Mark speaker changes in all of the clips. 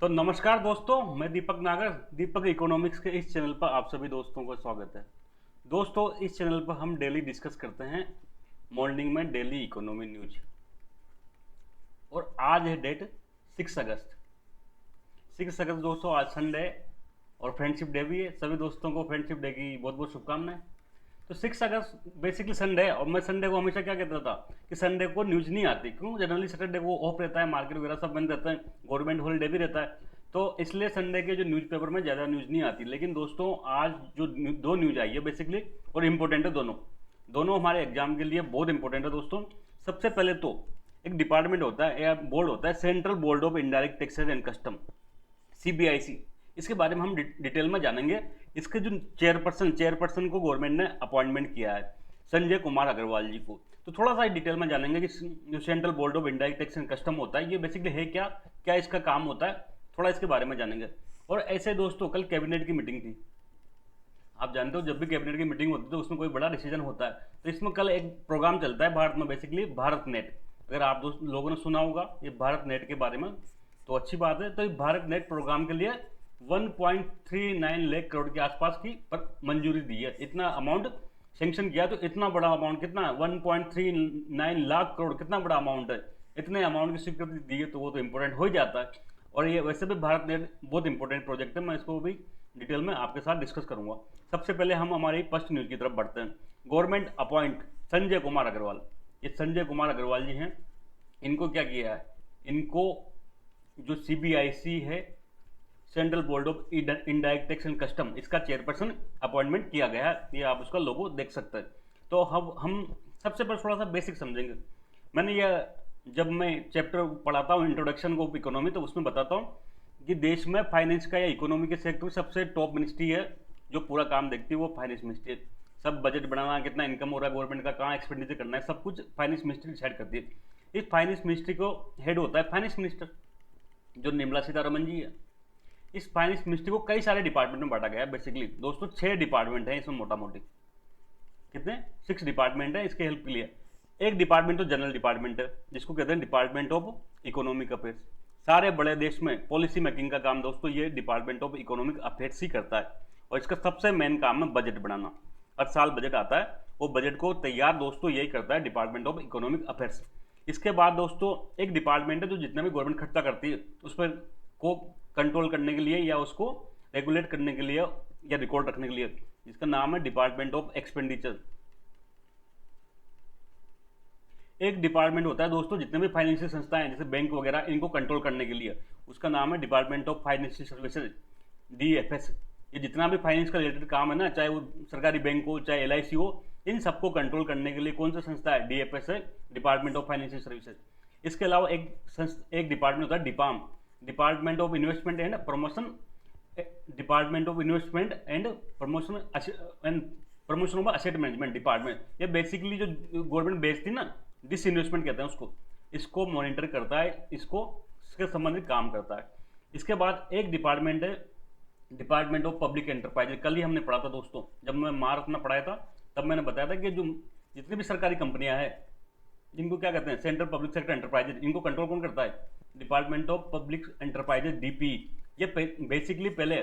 Speaker 1: तो नमस्कार दोस्तों, मैं दीपक नागर। दीपक इकोनॉमिक्स के इस चैनल पर आप सभी दोस्तों का स्वागत है। दोस्तों, इस चैनल पर हम डेली डिस्कस करते हैं मॉर्निंग में डेली इकोनॉमी न्यूज। और आज है डेट 6 अगस्त। 6 अगस्त दोस्तों, आज संडे और फ्रेंडशिप डे भी है। सभी दोस्तों को फ्रेंडशिप डे की बहुत बहुत शुभकामनाएं। तो 6 अगस्त बेसिकली संडे है, और मैं संडे को हमेशा क्या कहता था कि संडे को न्यूज नहीं आती। क्यों? जनरली सैटरडे को ऑफ रहता है, मार्केट वगैरह सब बंद रहता है, गवर्नमेंट हॉलीडे भी रहता है, तो इसलिए संडे के जो न्यूज़पेपर में ज़्यादा न्यूज़ नहीं आती। लेकिन दोस्तों, आज जो दो न्यूज़ आई है बेसिकली, और इम्पोर्टेंट है दोनों दोनों हमारे एग्जाम के लिए बहुत इंपॉर्टेंट है दोस्तों। सबसे पहले तो एक डिपार्टमेंट होता है या बोर्ड होता है, central board of indirect taxes and custom, CBIC। इसके बारे में हम डिटेल में जानेंगे। इसके जो चेयरपर्सन को गवर्नमेंट ने अपॉइंटमेंट किया है, संजय कुमार अग्रवाल जी को। तो थोड़ा सा डिटेल में जानेंगे कि जो central board of indirect tax and custom होता है, ये बेसिकली है क्या, क्या इसका काम होता है, थोड़ा इसके बारे में जानेंगे। और ऐसे दोस्तों, कल कैबिनेट की मीटिंग थी। आप जानते हो, जब भी कैबिनेट की मीटिंग होती है तो उसमें कोई बड़ा डिसीजन होता है। तो इसमें कल एक प्रोग्राम चलता है भारत में, बेसिकली भारत नेट। अगर आप दोस्त लोगों ने सुना होगा ये भारत नेट के बारे में, तो अच्छी बात है। तो ये भारत नेट प्रोग्राम के लिए 1.39 लाख करोड़ के आसपास की पर मंजूरी दी है। इतना अमाउंट सेंक्शन किया, तो इतना बड़ा अमाउंट कितना है, 1.39 लाख करोड़, कितना बड़ा अमाउंट है। इतने अमाउंट की स्वीकृति दी है तो वो तो इंपॉर्टेंट हो ही जाता है। और ये वैसे भी भारत नेट बहुत इंपॉर्टेंट प्रोजेक्ट है, मैं इसको भी डिटेल में आपके साथ डिस्कस करूंगा। सबसे पहले हम हमारी फर्स्ट न्यूज की तरफ बढ़ते हैं। Government appoint Sanjay Kumar Agarwal. ये संजय कुमार अग्रवाल जी हैं। इनको क्या किया है, इनको जो CBIC है, central board of indirect tax and custom, इसका चेयरपर्सन अपॉइंटमेंट किया गया है। ये आप उसका लोगो देख सकते हैं। तो हम सबसे पहले थोड़ा सा बेसिक समझेंगे। मैंने यह जब मैं चैप्टर पढ़ाता हूँ इंट्रोडक्शन ऑफ इकोनॉमी, तो उसमें बताता हूँ कि देश में फाइनेंस का या इकोनॉमी के सेक्टर सबसे टॉप मिनिस्ट्री है जो पूरा काम देखती है, वो फाइनेंस मिनिस्ट्री है। सब बजट बनाना, कितना इनकम हो रहा है गवर्नमेंट का, कहाँ एक्सपेंडिचर करना है, सब कुछ फाइनेंस मिनिस्ट्री डिसाइड करती है। इस फाइनेंस मिनिस्ट्री को हेड होता है फाइनेंस मिनिस्टर, जो निर्मला सीतारमन जी है। इस फाइनेंस मिनिस्ट्री को कई सारे डिपार्टमेंट में बांटा गया है। बेसिकली दोस्तों 6 डिपार्टमेंट है इसमें, मोटा मोटी कितने 6 डिपार्टमेंट है इसके हेल्प के लिए। एक डिपार्टमेंट तो जनरल डिपार्टमेंट है, जिसको कहते हैं डिपार्टमेंट ऑफ इकोनॉमिक अफेयर्स। सारे बड़े देश में पॉलिसी मेकिंग का काम दोस्तों ये डिपार्टमेंट ऑफ इकोनॉमिक अफेयर्स ही करता है। और इसका सबसे मेन काम है बजट बनाना। हर साल बजट आता है, वो बजट को तैयार दोस्तों यही करता है डिपार्टमेंट ऑफ इकोनॉमिक अफेयर्स। इसके बाद दोस्तों एक डिपार्टमेंट है जो जितना भी गवर्नमेंट खर्चा करती है उस पर को कंट्रोल करने के लिए या उसको रेगुलेट करने के लिए या रिकॉर्ड रखने के लिए, जिसका नाम है डिपार्टमेंट ऑफ एक्सपेंडिचर। एक डिपार्टमेंट होता है दोस्तों जितने भी फाइनेंशियल संस्थाएं हैं, जैसे बैंक वगैरह, इनको कंट्रोल करने के लिए, उसका नाम है department of financial services, DFS। ये जितना भी फाइनेंस का रिलेटेड काम है ना, चाहे वो सरकारी बैंक हो चाहे LIC हो, इन सबको कंट्रोल करने के लिए कौन सा संस्था है, DFS है, डिपार्टमेंट ऑफ फाइनेंशियल सर्विसेज। इसके अलावा एक डिपार्टमेंट होता है DIPAM, department of investment and promotion, department of investment and promotion of asset management department. ये बेसिकली जो गवर्नमेंट बेस्ड थी ना, डिस इन्वेस्टमेंट कहते हैं उसको, इसको मॉनिटर करता है, इसके संबंधित काम करता है। इसके बाद एक डिपार्टमेंट है डिपार्टमेंट ऑफ पब्लिक एंटरप्राइज। कल ही हमने पढ़ा था दोस्तों, जब मैं मार्च में पढ़ाया था तब मैंने बताया था कि जो जितनी भी सरकारी कंपनियां हैं, जिनको क्या कहते हैं सेंट्रल पब्लिक सेक्टर एंटरप्राइजेज, इनको कंट्रोल कौन करता है, department of public enterprises, DPE। ये बेसिकली पहले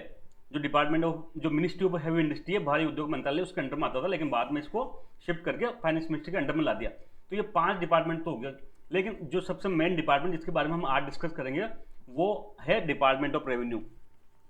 Speaker 1: जो डिपार्टमेंट ऑफ जो मिनिस्ट्री ऑफ हैवी इंडस्ट्री है, भारी उद्योग मंत्रालय, उसके अंडर में आता था, लेकिन बाद में इसको शिफ्ट करके फाइनेंस मिनिस्ट्री के अंडर में ला दिया। तो ये 5 डिपार्टमेंट तो हो गया। लेकिन जो सबसे मेन डिपार्टमेंट जिसके बारे में हम आज डिस्कस करेंगे वो है डिपार्टमेंट ऑफ रेवेन्यू।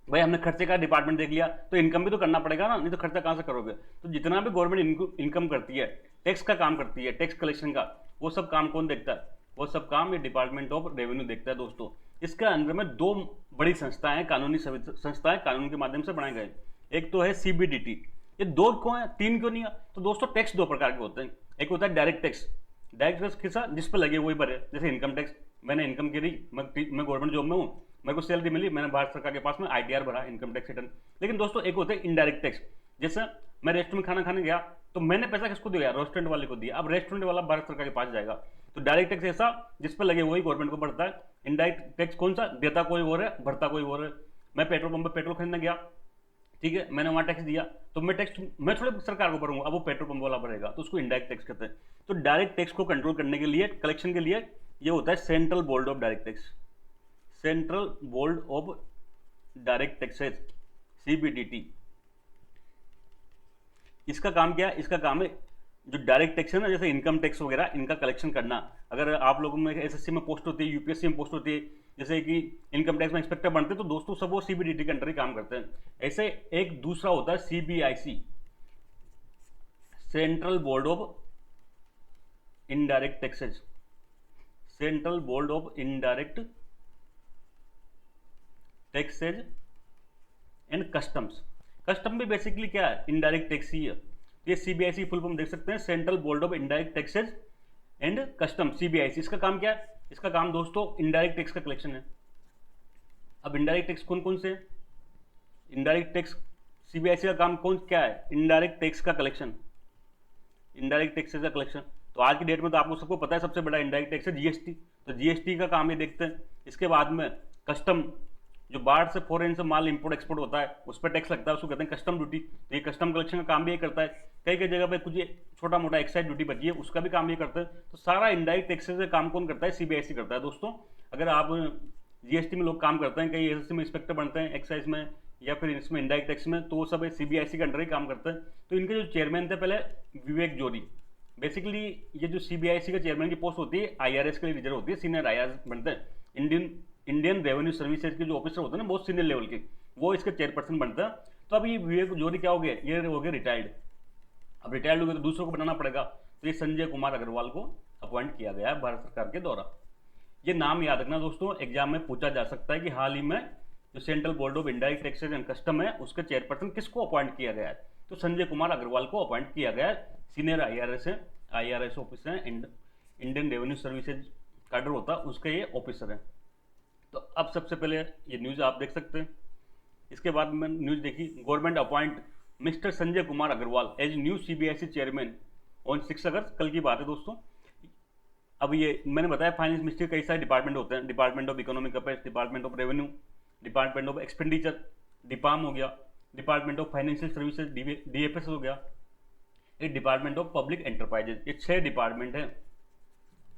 Speaker 1: भाई हमने खर्चे का डिपार्टमेंट देख लिया, तो इनकम भी तो करना पड़ेगा ना, नहीं तो खर्चा कहाँ से करोगे। तो जितना भी गवर्नमेंट इनकम करती है, टैक्स का काम करती है, टैक्स कलेक्शन का, वो सब काम कौन देखता है, वो सब काम ये डिपार्टमेंट ऑफ रेवेन्यू देखता है दोस्तों। इसके अंदर में 2 बड़ी संस्थाएं, कानूनी संस्थाएं कानून के माध्यम से बनाए गए। एक तो है CBDT। ये 2 क्यों है, 3 क्यों नहीं है? तो दोस्तों टैक्स 2 प्रकार के होते हैं। एक होता है डायरेक्ट टैक्स। डायरेक्ट टैक्स किसा, जिस पर लगे वही भरे, जैसे इनकम टैक्स। मैंने इनकम करी, मैं गवर्नमेंट जॉब में हूँ, मेरे को सैलरी मिली, मैंने भारत सरकार के पास में ITR भरा, इनकम टैक्स रिटर्न। लेकिन दोस्तों एक होता है इनडायरेक्ट टैक्स। जैसे मैं रेस्टोरेंट में खाना खाने गया, तो मैंने पैसा किसको दिया, रेस्टोरेंट वाले को दिया। अब रेस्टोरेंट वाला भारत सरकार के पास जाएगा। तो डायरेक्ट टैक्स ऐसा जिस पर लगे वही गवर्नमेंट को बढ़ता है। इनडायरेक्ट टैक्स कौन सा, देता कोई और है, भरता कोई और है। मैं पेट्रोल पंप पर पेट्रोल खरीदने गया, ठीक है, मैंने वहां टैक्स दिया, तो मैं थोड़े सरकार को भरूंगा, अब वो पेट्रोल पंप वाला भरेगा, तो उसको इनडायरेक्ट टैक्स कहते हैं। तो डायरेक्ट टैक्स को कंट्रोल करने के लिए, कलेक्शन के लिए, ये होता है central board of direct tax, central board of direct taxes, CBDT। इसका काम क्या है? इसका काम है जो डायरेक्ट टैक्स है ना, जैसे इनकम टैक्स वगैरह, इनका कलेक्शन करना। अगर आप लोगों में SSC में पोस्ट होती है, UPSC में पोस्ट होती है, जैसे कि इनकम टैक्स में इंस्पेक्टर बनते हैं, तो दोस्तों सब वो CBDT के अंडर ही काम करते हैं। ऐसे एक दूसरा होता है CBIC, central board of indirect taxes, central board of indirect taxes and customs. Custom भी बेसिकली क्या है? इनडायरेक्ट टैक्स ही है। ये CBIC फुल फॉर्म देख सकते हैं, central board of indirect taxes and custom, CBIC। इसका काम क्या है? इसका काम दोस्तों इनडायरेक्ट टैक्स का कलेक्शन है। अब इनडायरेक्ट टैक्स कौन कौन से? इनडायरेक्ट टैक्स CBIC का काम कौन क्या है? इनडायरेक्ट टैक्स का कलेक्शन, इनडायरेक्ट टैक्सेस का कलेक्शन। तो आज की डेट में तो आपको सबको पता है सबसे बड़ा इनडायरेक्ट टैक्स है GST। तो GST का काम ये देखते हैं। इसके बाद में कस्टम, जो बाहर से फॉरेन से माल इंपोर्ट एक्सपोर्ट होता है उस पर टैक्स लगता है, उसको कहते हैं कस्टम ड्यूटी। तो ये कस्टम कलेक्शन का काम भी ये करता है। कई कई जगह पे कुछ छोटा मोटा एक्साइज ड्यूटी बची है, उसका भी काम ये करता है। तो सारा इनडायरेक्ट टैक्सेस का काम कौन करता है? CBIC करता है दोस्तों। अगर आप GST में लोग काम करते हैं, कई SSC में इंस्पेक्टर बनते हैं, एक्साइज में या फिर इसमें इनडायरेक्ट टैक्स में, तो वो सब CBIC के अंडर ही काम करते हैं। तो इनके जो चेयरमैन थे पहले, विवेक जोरी। बेसिकली ये जो CBIC का चेयरमैन की पोस्ट होती है IRS के लिए रिजर्व होती है, सीनियर IRS बनते हैं। इंडियन रेवेन्यू सर्विसेज के जो ऑफिसर होते हैं ना, बहुत सीनियर लेवल के, वो इसके चेयरपर्सन बनता है। तो अब ये विवेक जोरी क्या हो गया? ये हो गए रिटायर्ड। अब रिटायर्ड हो गए तो दूसरों को बनाना पड़ेगा। तो ये संजय कुमार अग्रवाल को अपॉइंट किया गया है भारत सरकार के द्वारा। ये नाम याद रखना दोस्तों, एग्जाम में पूछा जा सकता है कि हाल ही में जो central board of indirect taxes and custom है, उसके चेयरपर्सन किसको अपॉइंट किया गया है? तो संजय कुमार अग्रवाल को अपॉइंट किया गया है। सीनियर IRS ऑफिसर है, इंडियन रेवेन्यू सर्विसेज कैडर होता है, उसके ये ऑफिसर है। तो अब सबसे पहले ये न्यूज़ आप देख सकते हैं। इसके बाद में न्यूज़ देखी, government appoint mister Sanjay Kumar Agarwal as new CBIC chairman on 6 August. कल की बात है दोस्तों। अब ये मैंने बताया फाइनेंस मिनिस्ट्री कई सारे डिपार्टमेंट होते हैं, department of economic affairs, department of revenue, department of expenditure, DIPAM हो गया, department of financial services DFS हो गया, एक डिपार्टमेंट ऑफ पब्लिक एंटरप्राइजेज। ये 6 डिपार्टमेंट हैं।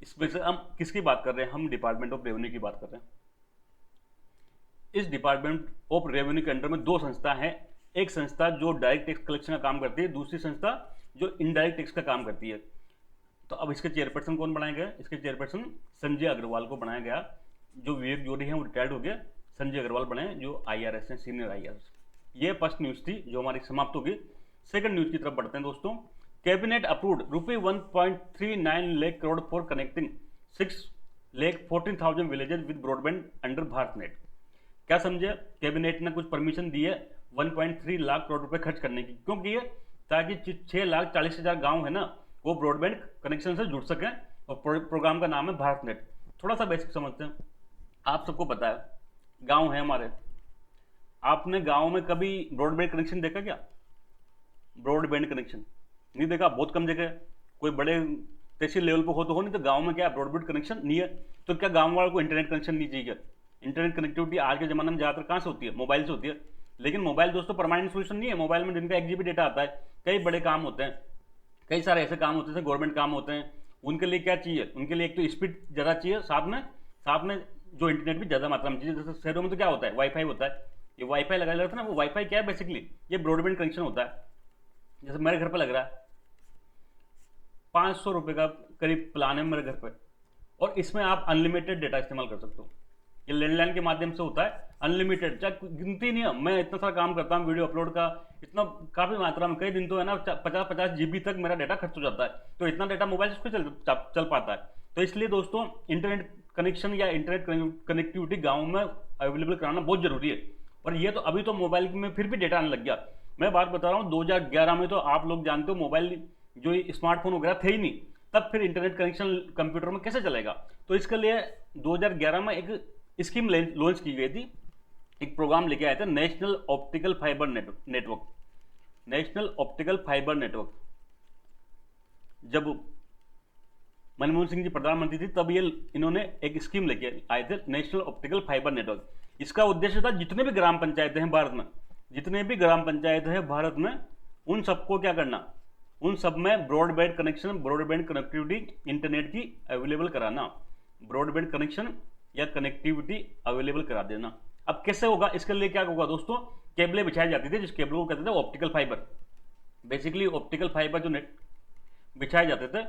Speaker 1: इसमें से हम किसकी बात कर रहे हैं? हम डिपार्टमेंट ऑफ रेवेन्यू की बात कर रहे हैं। इस डिपार्टमेंट ऑफ रेवेन्यू के अंडर में 2 संस्था हैं। एक संस्था जो डायरेक्ट टैक्स कलेक्शन का काम करती है, दूसरी संस्था जो इनडायरेक्ट टैक्स का काम करती है। तो अब इसके चेयरपर्सन कौन बनाया गया? इसके चेयरपर्सन संजय अग्रवाल को बनाया गया। जो विवेक जोरी हैं वो रिटायर्ड हो गए, संजय अग्रवाल बने जो IRS हैं, सीनियर IRS। ये फर्स्ट न्यूज़ थी जो हमारी समाप्त होगी। सेकंड न्यूज़ की तरफ बढ़ते हैं दोस्तों। Cabinet approved ₹1.39 lakh crore for connecting 6,14,000 villages with broadband under Bharat net. क्या समझे? कैबिनेट ने कुछ परमिशन दी है 1.3 लाख करोड़ रुपए खर्च करने की। क्यों की है? ताकि 6,40,000 गांव है ना, वो ब्रॉडबैंड कनेक्शन से जुड़ सकें। और प्रोग्राम का नाम है भारत नेट। थोड़ा सा बेसिक समझते हैं। आप सबको पता है गांव है हमारे, आपने गांव में कभी ब्रॉडबैंड कनेक्शन देखा क्या? ब्रॉडबैंड कनेक्शन नहीं देखा, बहुत कम जगह। कोई बड़े तहसील लेवल पर हो तो हो, नहीं तो गांव में क्या ब्रॉडबैंड कनेक्शन नहीं है। तो क्या गांव वालों को इंटरनेट कनेक्शन नहीं चाहिए? इंटरनेट कनेक्टिविटी आज के जमाने में ज़्यादातर कहाँ से होती है? मोबाइल से होती है। लेकिन मोबाइल दोस्तों परमानेंट सोल्यूशन नहीं है। मोबाइल में जिनका 1 GB डेटा आता है, कई बड़े काम होते हैं, कई सारे ऐसे काम होते हैं, गवर्नमेंट काम होते हैं। उनके लिए क्या चाहिए? उनके लिए एक तो स्पीड ज़्यादा चाहिए, साथ में जो इंटरनेट भी ज़्यादा मात्रा में चाहिए। जैसे शहरों में तो क्या होता है? वाईफाई होता है। ये वाईफाई लगाया जाता है ना, वो वाईफाई क्या है बेसिकली? ये ब्रॉडबैंड कनेक्शन होता है। जैसे मेरे घर पर लग रहा है, 500 रुपये का करीब प्लान है मेरे घर पर, और इसमें आप अनलिमिटेड डेटा इस्तेमाल कर सकते हो। ये लैंडलाइन के माध्यम से होता है, अनलिमिटेड, चाहे गिनती नहीं है। मैं इतना सारा काम करता हूँ वीडियो अपलोड का, इतना काफ़ी मात्रा में, कई दिन तो है ना 50-50 GB तक मेरा डेटा खर्च हो जाता है। तो इतना डेटा मोबाइल से चल पाता है। तो इसलिए दोस्तों इंटरनेट कनेक्शन या इंटरनेट कनेक्टिविटी गाँव में अवेलेबल कराना बहुत जरूरी है। और ये तो अभी तो मोबाइल में फिर भी डेटा आने लग गया। मैं बात बता रहा हूँ 2011 में तो आप लोग जानते हो मोबाइल जो स्मार्टफोन वगैरह थे ही नहीं, तब फिर इंटरनेट कनेक्शन कंप्यूटर में कैसे चलेगा? तो इसके लिए 2011 में एक स्कीम लॉन्च की गई थी, एक प्रोग्राम लेके आए थे, national optical fibre network. National optical fibre network जब मनमोहन सिंह जी प्रधानमंत्री थी तब ये इन्होंने एक स्कीम लेके आए थे, नेशनल ऑप्टिकल फाइबर नेटवर्क। इसका उद्देश्य था जितने भी ग्राम पंचायतें हैं भारत में, जितने भी ग्राम पंचायत है भारत में, उन सबको क्या करना? उन सब में broadband connection, broadband connectivity internet की अवेलेबल कराना। ब्रॉडबैंड कनेक्शन या कनेक्टिविटी अवेलेबल करा देना। अब कैसे होगा, इसके लिए क्या होगा दोस्तों, केबलें बिछाई जाती थी, जिस केबल को कहते थे optical fibre. Basically optical fibre जो नेट बिछाए जाते थे,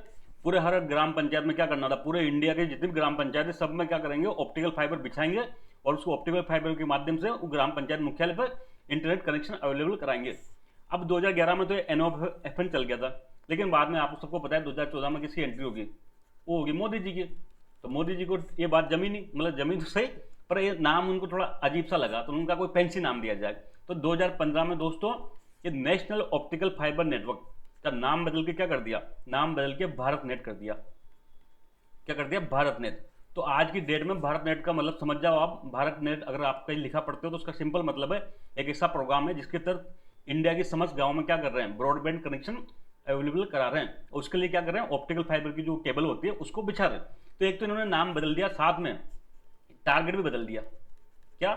Speaker 1: पूरे हर ग्राम पंचायत में क्या करना था, पूरे इंडिया के जितनी भी ग्राम पंचायत है सब में क्या करेंगे, ऑप्टिकल फाइबर बिछाएंगे और उसको ऑप्टिकल फाइबर के माध्यम से वो ग्राम पंचायत मुख्यालय पर इंटरनेट कनेक्शन अवेलेबल कराएंगे। अब 2011 में तो NOFN चल गया था, लेकिन बाद में आप सबको पता है 2014 में किसकी एंट्री होगी, वो होगी मोदी जी की। तो मोदी जी को ये बात जमी नहीं, मतलब जमी तो सही, पर ये नाम उनको थोड़ा अजीब सा लगा, तो उनका कोई फैंसी नाम दिया जाए। तो 2015 में दोस्तों ये नेशनल ऑप्टिकल फाइबर नेटवर्क का नाम बदल के क्या कर दिया, नाम बदल के भारत नेट कर दिया। क्या कर दिया, भारत नेट। तो आज की डेट में भारत नेट का मतलब समझ जाओ आप, भारत नेट अगर आप कहीं लिखा पढ़ते हो तो उसका सिंपल मतलब है एक ऐसा प्रोग्राम है जिसके तहत इंडिया के समस्त गाँव में क्या कर रहे हैं, ब्रॉडबैंड कनेक्शन अवेलेबल करा रहे हैं। उसके लिए क्या कर रहे हैं, ऑप्टिकल फाइबर की जो केबल होती है उसको बिछा रहे हैं। तो एक तो इन्होंने नाम बदल दिया, साथ में टारगेट भी बदल दिया। क्या,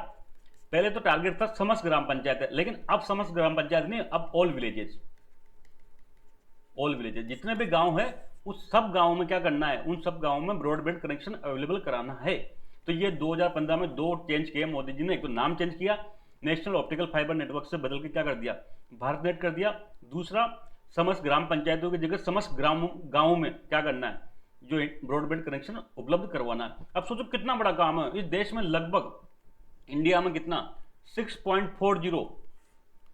Speaker 1: पहले तो टारगेट था समस्त ग्राम पंचायत है, लेकिन अब समस्त ग्राम पंचायत नहीं, अब ऑल विलेजेस। ऑल विलेजेस जितने भी गांव है उस सब गांवों में क्या करना है, उन सब गांवों में ब्रॉडबैंड कनेक्शन अवेलेबल कराना है। तो ये 2015 में दो चेंज किए मोदी जी ने, एक तो नाम चेंज किया, नेशनल ऑप्टिकल फाइबर नेटवर्क से बदल के क्या कर दिया, भारत नेट कर दिया। दूसरा, समस्त ग्राम पंचायतों की जगह समस्त गांवों में क्या करना है, जो ब्रॉडबैंड कनेक्शन उपलब्ध करवाना है। अब सोचो कितना बड़ा काम है, इस देश में लगभग इंडिया में कितना 6.40,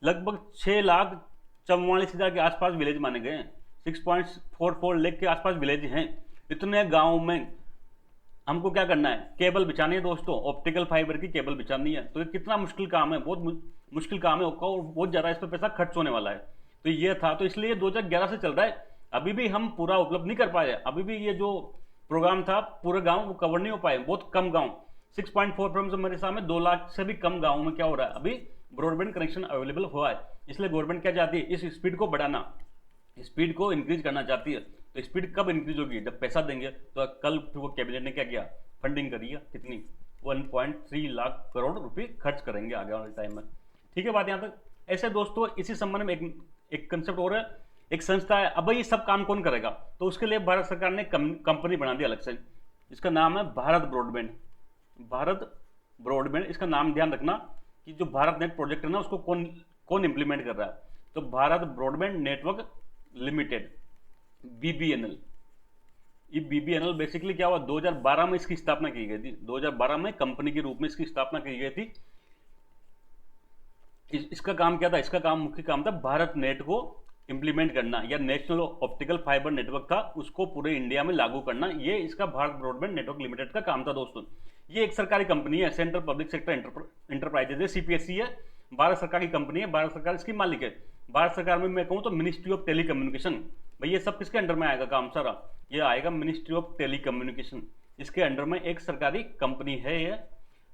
Speaker 1: लगभग 6,44,000 के आसपास विलेज माने गए हैं। 6.44 लाख के आसपास विलेज हैं। इतने गांव में हमको क्या करना है, केबल बिछानी है दोस्तों, ऑप्टिकल फाइबर की केबल बिछानी है। तो ये कितना मुश्किल काम है, बहुत मुश्किल काम है और बहुत ज़्यादा इस पर पैसा खर्च होने वाला है। तो ये था, तो इसलिए 2011 से चल रहा है, अभी भी हम पूरा उपलब्ध नहीं कर पाए। अभी भी ये जो प्रोग्राम था पूरे गाँव वो कवर नहीं हो पाए, बहुत कम गाँव 6.4 से मेरे सामने 2 लाख से भी कम गाँव में क्या हो रहा है, अभी ब्रॉडबैंड कनेक्शन अवेलेबल हुआ है। इसलिए गवर्नमेंट क्या चाहती है, इस स्पीड को बढ़ाना, स्पीड को इंक्रीज करना चाहती है। तो स्पीड कब इंक्रीज होगी, जब पैसा देंगे। तो कल वो कैबिनेट ने क्या किया, फंडिंग करी है, कितनी 1.3 लाख करोड़ रुपए खर्च करेंगे आगे वाले टाइम में। ठीक है बात यहाँ तक। ऐसे दोस्तों इसी संबंध में एक कंसेप्ट और है, एक संस्था है। अब ये सब काम कौन करेगा, तो उसके लिए भारत सरकार ने कंपनी बना दी अलग से, इसका नाम है भारत ब्रॉडबैंड। भारत ब्रॉडबैंड, इसका नाम ध्यान रखना कि जो भारत नेट प्रोजेक्ट है ना उसको कौन इंप्लीमेंट कर रहा है, तो Bharat broadband network limited, BBNL। ये BBNL बेसिकली क्या हुआ, 2012 में इसकी स्थापना की गई थी। 2012 में कंपनी के रूप में इसकी स्थापना की गई थी। इसका काम क्या था, इसका काम मुख्य काम था भारत नेट को इंप्लीमेंट करना, या नेशनल ऑप्टिकल फाइबर नेटवर्क था उसको पूरे इंडिया में लागू करना। ये इसका भारत ब्रॉडबैंड नेटवर्क लिमिटेड का काम था दोस्तों। ये एक सरकारी कंपनी है, सेंट्रल पब्लिक सेक्टर एंटरप्राइजेज है, CPSE है, भारत सरकार की कंपनी है, भारत सरकार इसकी मालिक है। भारत सरकार में मैं कहूँ तो मिनिस्ट्री ऑफ टेलीकम्युनिकेशन, भाई ये सब किसके अंडर में आएगा काम सारा, ये आएगा मिनिस्ट्री ऑफ टेलीकम्युनिकेशन, इसके अंडर में एक सरकारी कंपनी है ये।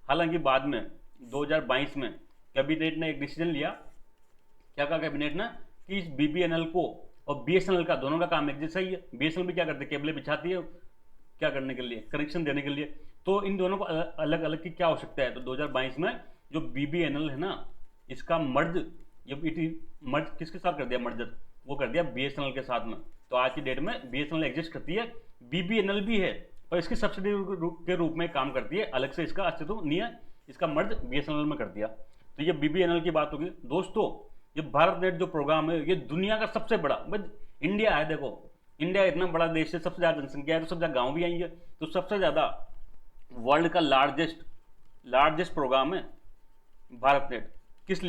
Speaker 1: हालांकि बाद में 2022 में कैबिनेट ने एक डिसीजन लिया, क्या कहा कैबिनेट ने, कि इस BBNL को और BSNL का दोनों का काम एक जैसा ही है। BSNL भी क्या करती है, केबलें बिछाती है, क्या करने के लिए, कनेक्शन देने के लिए। तो इन दोनों को अलग अलग की क्या आवश्यकता है, तो 2022 में जो BBNL है ना, इसका मर्ज, ये मर्ज किसके साथ कर दिया, मर्जर वो कर दिया BSNL के साथ में। तो आज की डेट में BSNL एग्जिस्ट करती है, BBNL भी है, और इसकी सब्सिडी के रूप में काम करती है, अलग से इसका अस्तित्व नहीं है, इसका मर्ज BSNL में कर दिया। तो ये BBNL की बात होगी दोस्तों। ये भारत नेट जो प्रोग्राम है ये दुनिया का सबसे बड़ा, इंडिया है, देखो इंडिया इतना बड़ा देश है, सबसे ज्यादा जनसंख्या है, तो सबसे ज्यादा गाँव भी आएंगे, तो सबसे ज्यादा वर्ल्ड का लार्जेस्ट प्रोग्राम है भारत नेट। किस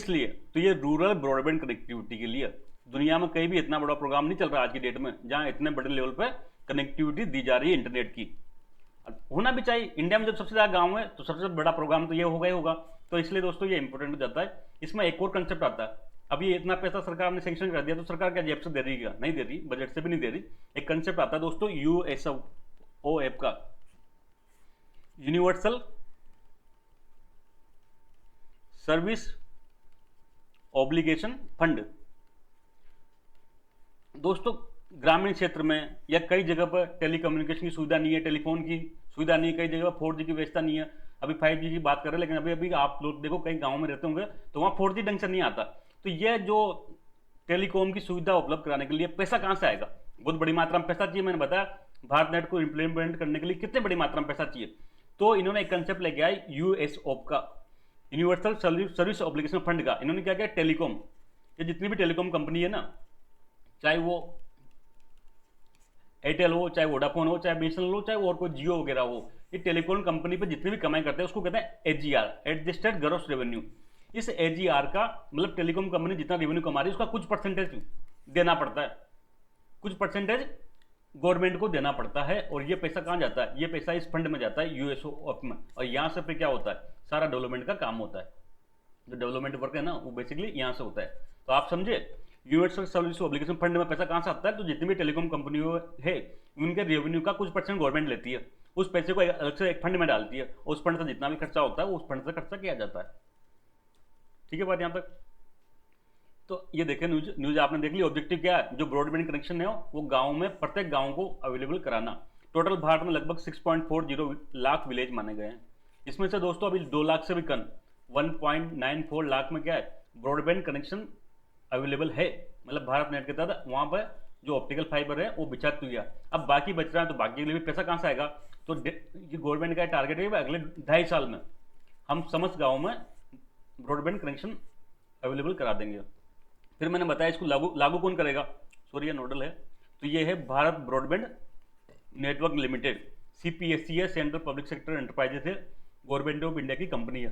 Speaker 1: लिए, तो ये रूरल ब्रॉडबैंड कनेक्टिविटी के लिए। दुनिया में कहीं भी इतना बड़ा प्रोग्राम नहीं चल रहा आज की डेट में जहां इतने बड़े लेवल पे कनेक्टिविटी दी जा रही है इंटरनेट की। होना भी चाहिए, इंडिया में जब सबसे ज्यादा गांव है तो सबसे बड़ा प्रोग्राम तो ये होगा ही होगा। तो इसलिए दोस्तों ये इंपॉर्टेंट हो जाता है। इसमें एक और कंसेप्ट आता है, अब ये इतना पैसा सरकार ने सैंक्शन कर दिया तो सरकार क्या जेब से दे रही है, नहीं दे रही, बजट से भी नहीं दे रही। एक कंसेप्ट आता है दोस्तों USOF का, यूनिवर्सल सर्विस ऑब्लिगेशन फंड। दोस्तों ग्रामीण क्षेत्र में या कई जगह पर टेलीकम्युनिकेशन की सुविधा नहीं है, टेलीफोन की सुविधा नहीं है, कई जगह 4G की व्यवस्था नहीं है। अभी 5G की बात कर रहे हैं, लेकिन अभी आप लोग देखो कई गांव में रहते होंगे तो वहाँ 4G ढंग से नहीं आता। तो यह जो टेलीकॉम की सुविधा उपलब्ध कराने के लिए पैसा कहाँ से आएगा, बहुत बड़ी मात्रा में पैसा चाहिए। मैंने बताया भारत नेट को इम्प्लीमेंट करने के लिए कितने बड़ी मात्रा में पैसा चाहिए। तो इन्होंने एक कंसेप्ट लेके आया यूएसओप का, यूनिवर्सल सर्विस ऑब्लिगेशन फंड का। इन्होंने क्या किया, टेलीकॉम, ये जितनी भी टेलीकॉम कंपनी है ना, चाहे वो एयरटेल हो, चाहे वोडाफोन हो, चाहे बीएसएनएल हो, चाहे और कोई जियो वगैरह हो, ये टेलीकॉम कंपनी पर जितनी भी कमाई करते हैं उसको कहते हैं एजीआर, एडजस्टेड ग्रॉस रेवेन्यू। इस एजीआर का मतलब टेलीकॉम कंपनी जितना रेवेन्यू कमा रही है उसका कुछ परसेंटेज देना पड़ता है, कुछ परसेंटेज गवर्नमेंट को देना पड़ता है। और ये पैसा कहाँ जाता है, ये पैसा इस फंड में जाता है यूएसओ में। और यहाँ से फिर क्या होता है, सारा डेवलपमेंट का काम होता है, जो डेवलपमेंट वर्क है ना वो बेसिकली यहाँ से होता है। तो आप समझे, यूनिवर्सल सर्विस ऑब्लिगेशन फंड में पैसा कहाँ से आता है, तो जितनी भी टेलीकॉम कंपनी है उनके रेवेन्यू का कुछ परसेंट गवर्नमेंट लेती है, उस पैसे को अलग से एक फंड में डालती है, उस फंड से जितना भी खर्चा होता है उस फंड से खर्चा किया जाता है। ठीक है बात यहाँ तक। तो ये देखें न्यूज आपने देख ली। ऑब्जेक्टिव क्या है, जो ब्रॉडबैंड कनेक्शन है वो गांव में प्रत्येक गांव को अवेलेबल कराना। टोटल भारत में लगभग 6.40 लाख विलेज माने गए हैं। इसमें से दोस्तों अभी 2 लाख से भी कम 1.94 लाख में क्या है, ब्रॉडबैंड कनेक्शन अवेलेबल है, मतलब भारत नेट के तहत वहां पर जो ऑप्टिकल फाइबर है वो बिछा दिया। अब बाकी बच रहा है, तो बाकी के लिए भी पैसा कहाँ से आएगा। तो ये गवर्नमेंट का टारगेट है अगले 2.5 साल में हम समस्त गाँव में ब्रॉडबैंड कनेक्शन अवेलेबल करा देंगे। फिर मैंने बताया इसको लागू कौन करेगा, सॉरी ये नोडल है, तो ये है Bharat broadband network limited, CPSC है, सेंट्रल पब्लिक सेक्टर एंटरप्राइजेस है, गवर्नमेंट ऑफ इंडिया की कंपनी है।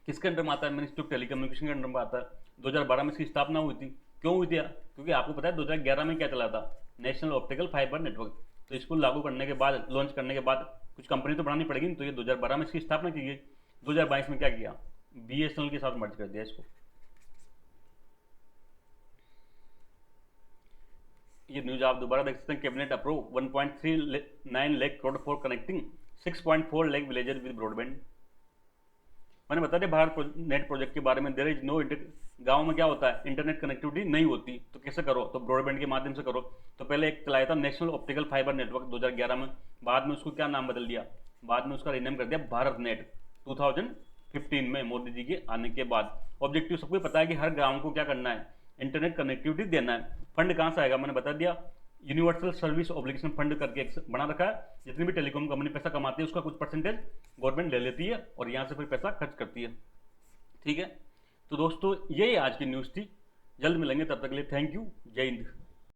Speaker 1: किसके अंडर में आता है, मिनिस्ट्री ऑफ टेलीकम्युनिकेशन के अंडर में आता है। 2012 में इसकी स्थापना हुई थी। क्यों हुई थी, क्योंकि आपको पता है 2011 में क्या चला था, नेशनल ऑप्टिकल फाइबर नेटवर्क। तो इसको लागू करने के बाद, लॉन्च करने के बाद कुछ कंपनी तो बनानी पड़ेगी, तो ये 2012 में इसकी स्थापना की गई। 2022 में क्या किया, बीएसएनएल के साथ मर्ज कर दिया इसको। ये न्यूज आप दोबारा देख सकते हैं। Cabinet approve 1.39 lakh crore for connecting 6.4 lakh villager with broadband. मैंने बता दिया भारत नेट प्रोजेक्ट के बारे में। देयर इज नो गांव में क्या होता है, इंटरनेट कनेक्टिविटी नहीं होती, तो कैसे करो, तो ब्रॉडबैंड के माध्यम से करो। तो पहले एक चलाया था नेशनल ऑप्टिकल फाइबर नेटवर्क 2011 में, बाद में उसको क्या नाम बदल दिया, बाद में उसका रिनेम कर दिया भारत नेट 2015 में मोदी जी के आने के बाद। ऑब्जेक्टिव सबको पता है कि हर गाँव को क्या करना है, इंटरनेट कनेक्टिविटी देना है। फंड कहाँ से आएगा, मैंने बता दिया, यूनिवर्सल सर्विस ऑब्लिगेशन फंड करके एक बना रखा है। जितनी भी टेलीकॉम कंपनी पैसा कमाती है उसका कुछ परसेंटेज गवर्नमेंट ले लेती है और यहाँ से फिर पैसा खर्च करती है। ठीक है, तो दोस्तों यही आज की न्यूज़ थी। जल्द मिलेंगे, तब तक के लिए थैंक यू, जय हिंद।